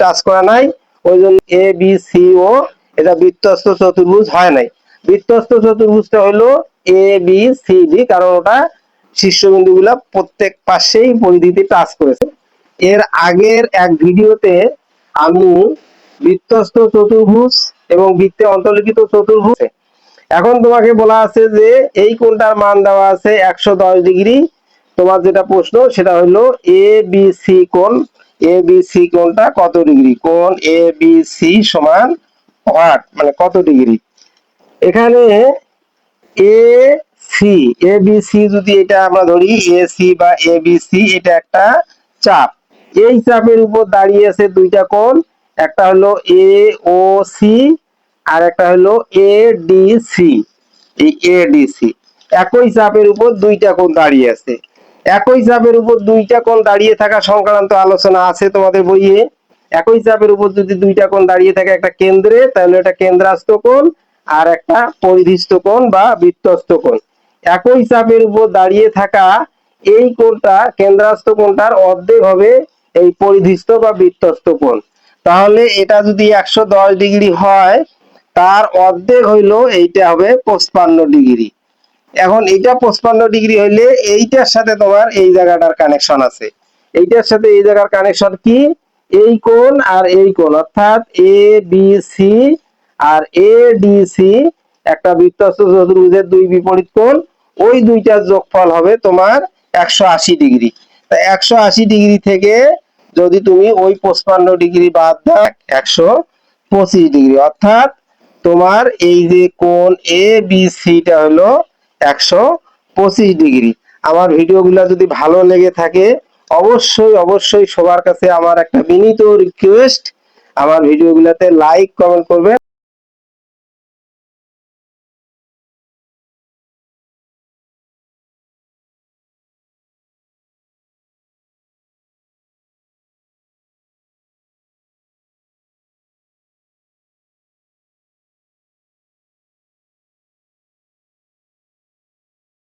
Touch করা নাই, ওই জন্য এ বি সি ও এটা বৃত্তস্থ চতুর্ভুজ হয় নাই। বৃত্তস্থ চতুর্ভুজটা হলো এ বি সি ডি, কারণ ওটা শীর্ষবিন্দু গুলা প্রত্যেক পাশেই পরিধিতে টাচ করেছে। এর আগের এক ভিডিওতে আমি বৃত্তস্থ চতুর্ভুজ এবং বৃত্তে অন্তর্লিখিত চতুর্ভুজ, এখন তোমাকে বলা আছে যে এই কোণটার মান দেওয়া আছে 110 ডিগ্রি। তোমার যেটা প্রশ্ন সেটা হলো এ বি সি কোণ, এ বি সি কোণটা কত ডিগ্রি, কোণ এ বি সি সমান হোয়াট, মানে কত ডিগ্রি। এখানে A C, A B C যদি এটা আমরা ধরি এ সি বা এ বি সি, এটা একটা চাপ। এই চাপের উপর দাঁড়িয়ে আছে দুইটা কোণ, একটা হলো এ ও সি আর একটা হলো এ ডি সি। এই এ ডি সি একই চাপের উপর দুইটা কোণ দাঁড়িয়ে আছে। একই চাপের উপর দুইটা কোণ দাঁড়িয়ে থাকা সংক্রান্ত আলোচনা আছে তোমাদের বইয়ে। একই চাপের উপর যদি দুইটা কোণ দাঁড়িয়ে থাকে একটা কেন্দ্রে, তাহলে এটা কেন্দ্রাস্থ কোণ আর একটা পরিধিস্থ কোণ বা বৃত্তস্থ কোণ। একই চাপের উপর দাঁড়িয়ে থাকা এই কোণটা, কেন্দ্রাস্থ কোণটার অর্ধেক হবে এই পরিধিস্থ বা বৃত্তস্থ কোণ। তাহলে এটা যদি 110 ডিগ্রি হয়, তার অর্ধেক হইলো এইটা হবে 55 ডিগ্রি। এখন এইটা 55 ডিগ্রি হইলে এইটার সাথে তোমার এই জায়গাটার কানেকশন আছে। এইটার সাথে এই জায়গার কানেকশন কি, এই কোণ আর এই কোণ, অর্থাৎ এ বি সি আর এ ডি সি একটা বৃত্তস্থ চতুর্ভুজের দুই বিপরীত কোণ, ওই দুইটার যোগফল হবে তোমার 180 ডিগ্রি। তা 180 ডিগ্রি থেকে যদি তুমি ওই 55 ডিগ্রি বাদ দাও 125 ডিগ্রি, অর্থাৎ তোমার এই যে কোণ এ বি সিটা হলো 125 ডিগ্রি। আমার ভিডিওগুলো যদি ভালো লেগে থাকে অবশ্যই অবশ্যই সবার কাছে আমার একটা বিনীত রিকোয়েস্ট, আমার ভিডিওগুলোতে লাইক কমেন্ট করবে।